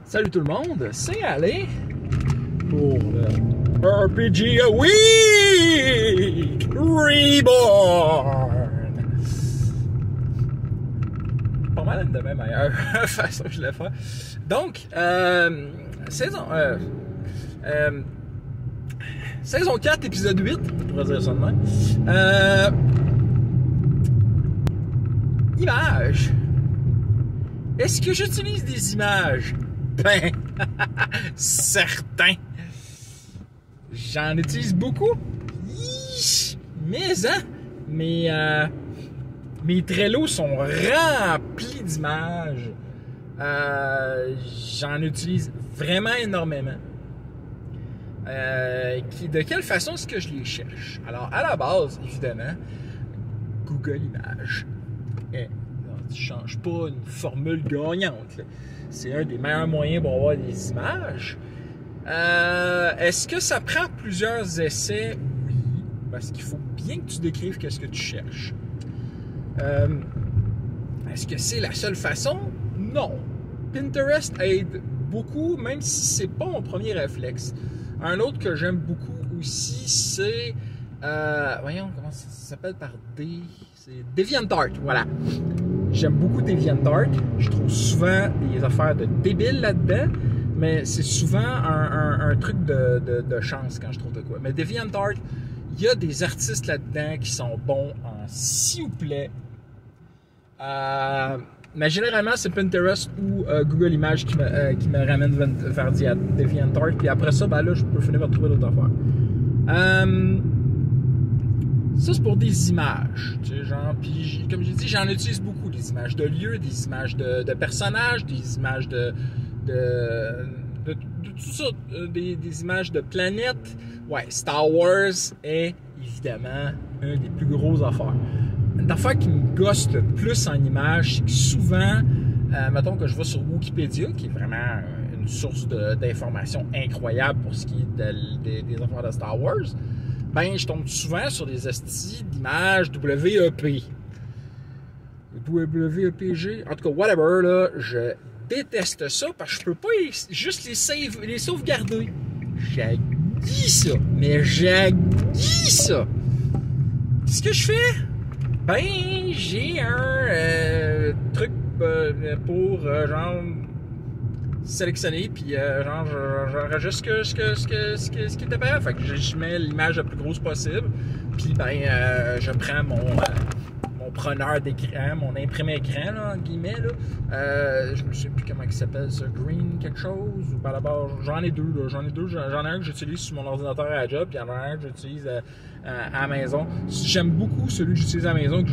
Salut tout le monde, c'est Alain pour le RPG Week Reborn. Pas mal une de mes meilleures façons que je l'ai fait. Donc, saison 4, épisode 8, on pourrait dire ça de même. Images. Est-ce que j'utilise des images? Ben, certain. J'en utilise beaucoup. Mais, mes Trello sont remplis d'images. J'en utilise vraiment énormément. De quelle façon est-ce que je les cherche? Alors, à la base, évidemment, Google Images. Tu ne changes pas une formule gagnante. C'est un des meilleurs moyens pour avoir des images. Est-ce que ça prend plusieurs essais? Oui, parce qu'il faut bien que tu décrives ce que tu cherches. Est-ce que c'est la seule façon? Non. Pinterest aide beaucoup, même si c'est pas mon premier réflexe. Un autre que j'aime beaucoup aussi, c'est... voyons, comment ça s'appelle par D? C'est DeviantArt, voilà. J'aime beaucoup DeviantArt. Je trouve souvent des affaires de débiles là-dedans, mais c'est souvent un truc de chance quand je trouve de quoi. Mais DeviantArt, il y a des artistes là-dedans qui sont bons en s'il vous plaît. Mais généralement, c'est Pinterest ou Google Images qui me ramène vers DeviantArt. Puis après ça, ben là, je peux finir par trouver d'autres affaires. Ça, c'est pour des images, tu sais, genre, puis comme j'ai dit, j'en utilise beaucoup, des images de lieux, des images de personnages, des images de tout ça, des images de planètes. Ouais, Star Wars est évidemment une des plus grosses affaires. Une affaire qui me gosse le plus en images, c'est que souvent, mettons que je vais sur Wikipédia, qui est vraiment une source d'informations incroyable pour ce qui est des affaires de Star Wars, ben, je tombe souvent sur des estis d'images WEP. WEPG, en tout cas, whatever, là, je déteste ça parce que je peux pas juste les sauvegarder. J'haïs ça, mais j'haïs ça. Qu'est-ce que je fais? Ben, j'ai un truc pour, genre, sélectionner, puis genre, j'enregistre ce qui était bien. Fait que je mets l'image la plus grosse possible, puis ben, je prends mon preneur d'écran, mon imprimé écran, là, entre guillemets, là. Je me sais plus comment il s'appelle, ça, Green quelque chose, ou par là-bas, j'en ai deux, là, j'en ai un que j'utilise sur mon ordinateur à la job, puis il y en a un que j'utilise à la maison. J'aime beaucoup celui que j'utilise à la maison,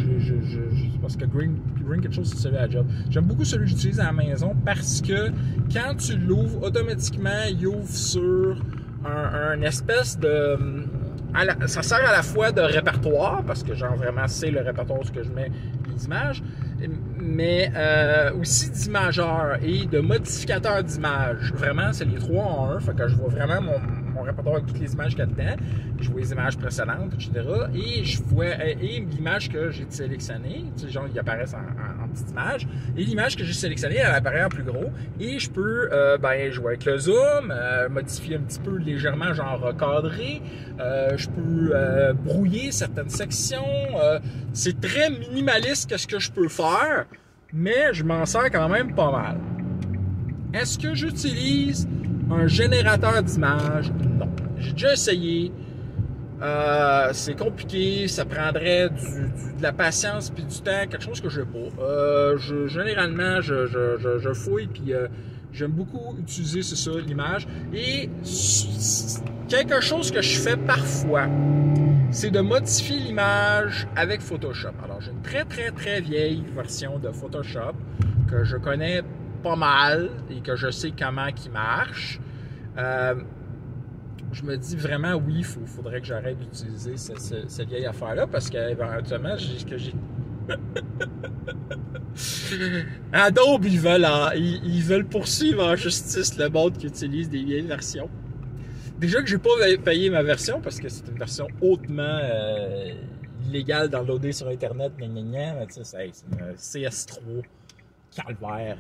parce que Green quelque chose, c'est celui à la job. J'aime beaucoup celui que j'utilise à la maison parce que quand tu l'ouvres, automatiquement, il ouvre sur un espèce de... ça sert à la fois de répertoire, parce que genre vraiment c'est le répertoire où je mets les images, mais aussi d'imageur et de modificateur d'images. Vraiment, c'est les trois en un, fait que je vois vraiment mon répertoire avec toutes les images qu'il y a dedans. Je vois les images précédentes, etc. Et je vois l'image que j'ai sélectionnée, tu sais, genre ils apparaissent en petite image, et l'image que j'ai sélectionnée, elle apparaît en plus gros, et je peux jouer avec le zoom, modifier un petit peu légèrement, genre recadrer, je peux brouiller certaines sections, c'est très minimaliste qu'est-ce que je peux faire, mais je m'en sers quand même pas mal. Est-ce que j'utilise un générateur d'images? Non. J'ai déjà essayé. C'est compliqué. Ça prendrait de la patience puis du temps. Quelque chose que je n'ai pas. Généralement, je fouille puis j'aime beaucoup utiliser, c'est ça, l'image. Et quelque chose que je fais parfois, c'est de modifier l'image avec Photoshop. Alors, j'ai une très, très, très vieille version de Photoshop que je connais pas mal et que je sais comment il marche. Je me dis vraiment, oui, il faudrait que j'arrête d'utiliser cette vieille affaire-là parce qu'éventuellement, j'ai... Adobe, ils veulent poursuivre en justice le monde qui utilise des vieilles versions. Déjà que j'ai pas payé ma version parce que c'est une version hautement illégale d'enloader sur Internet, mais tu sais, c'est une CS3 calvaire.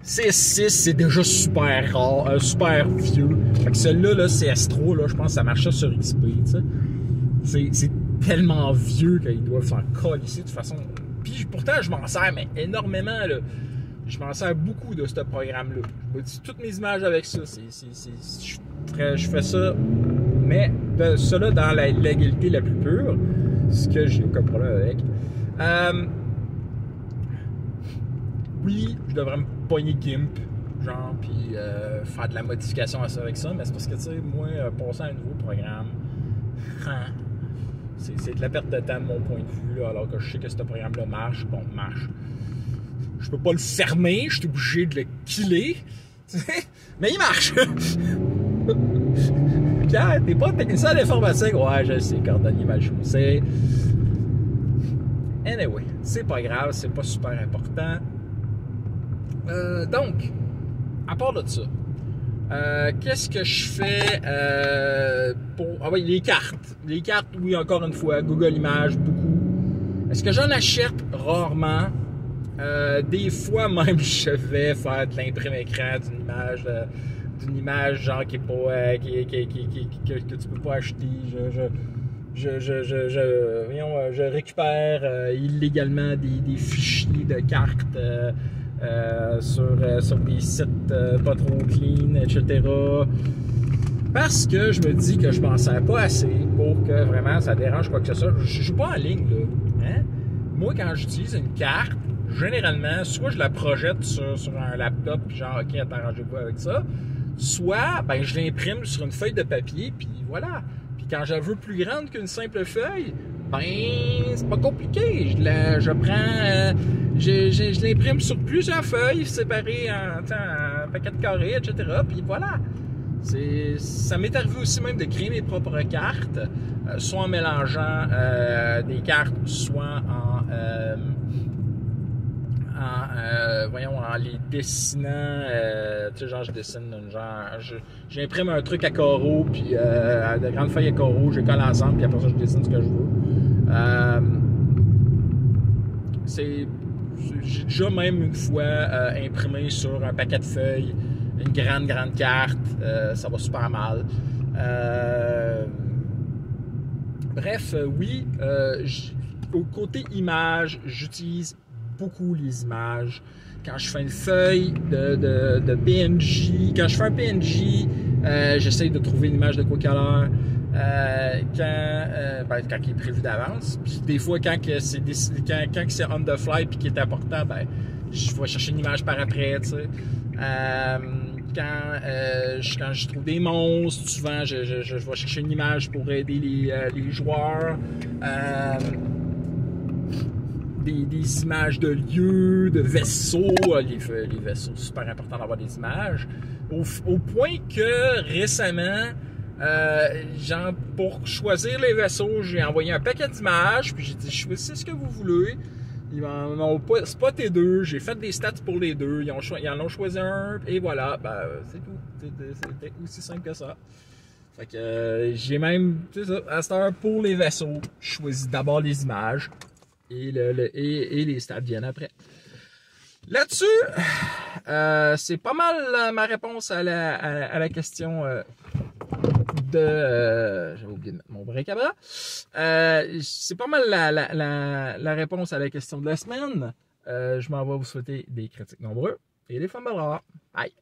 CS6, c'est déjà super rare, super vieux. Fait que celui-là, là, CS3, là, je pense que ça marchait sur XP, tu sais. C'est tellement vieux qu'ils doivent s'en coller ici, de toute façon. Puis pourtant, je m'en sers, mais énormément, là. Je m'en sers beaucoup de ce programme-là. Je modifie toutes mes images avec ça. Je fais ça, mais de cela dans la légalité la plus pure, ce que j'ai aucun problème avec. Oui, je devrais me pogner GIMP, genre, puis faire de la modification à ça avec ça, mais c'est parce que, tu sais, moi, passer à un nouveau programme, c'est de la perte de temps de mon point de vue, là, alors que je sais que ce programme-là marche. Bon, marche. Je peux pas le fermer, je suis obligé de le killer, mais il marche! Pierre, t'es pas technicien d'informatique? Ouais, je sais, cordonnier mal chaussé. Anyway, c'est pas grave, c'est pas super important. Donc, à part de ça, qu'est-ce que je fais pour... Ah oui, les cartes. Les cartes, oui, encore une fois, Google Images, beaucoup. Est-ce que j'en achète rarement? Des fois même, je vais faire de l'imprime écran d'une image genre qui est pas... que tu peux pas acheter. Je récupère illégalement des fichiers de cartes sur des sites pas trop clean, etc. Parce que je me dis que je m'en sers pas assez pour que vraiment ça dérange quoi que ce soit. Je joue pas en ligne, là. Hein? Moi, quand j'utilise une carte, généralement, soit je la projette sur un laptop, puis genre, OK, arrangez-vous avec ça, soit ben, je l'imprime sur une feuille de papier, puis voilà. Puis quand je la veux plus grande qu'une simple feuille, ben, c'est pas compliqué. Je l'imprime sur plusieurs feuilles séparées en paquets de carrés, etc. Puis voilà. Ça m'est arrivé aussi même de créer mes propres cartes, soit en mélangeant des cartes, soit en les dessinant, tu sais, genre je dessine j'imprime un truc à carreaux, puis de grandes feuilles à carreaux, je les colle ensemble, puis après ça je dessine ce que je veux. J'ai déjà même une fois imprimé sur un paquet de feuilles une grande carte, ça va super mal. Bref, oui, au côté images, j'utilise beaucoup les images. Quand je fais une feuille de PNJ, quand je fais un PNJ, j'essaye de trouver une image de quoi qu'il a l'air. Quand il est prévu d'avance. Puis des fois, quand c'est on the fly puis qui est important, ben, je vais chercher une image par après, tu sais. Quand je trouve des monstres, souvent je vais chercher une image pour aider les joueurs. Des images de lieux, de vaisseaux. Les vaisseaux, c'est super important d'avoir des images. Au point que récemment, genre pour choisir les vaisseaux, j'ai envoyé un paquet d'images, puis j'ai dit choisissez ce que vous voulez. Ils m'ont spoté deux, j'ai fait des stats pour les deux, ils en ont choisi un, et voilà, ben, c'est tout. C'était aussi simple que ça. Fait que j'ai même, c'est ça, à cette heure, pour les vaisseaux, je choisis d'abord les images, et les stats viennent après. Là-dessus, c'est pas mal ma réponse à la question j'avais oublié de mettre mon bric-à-bras. C'est pas mal la réponse à la question de la semaine. Je m'en vais vous souhaiter des critiques nombreux et des femmes rares. Bye!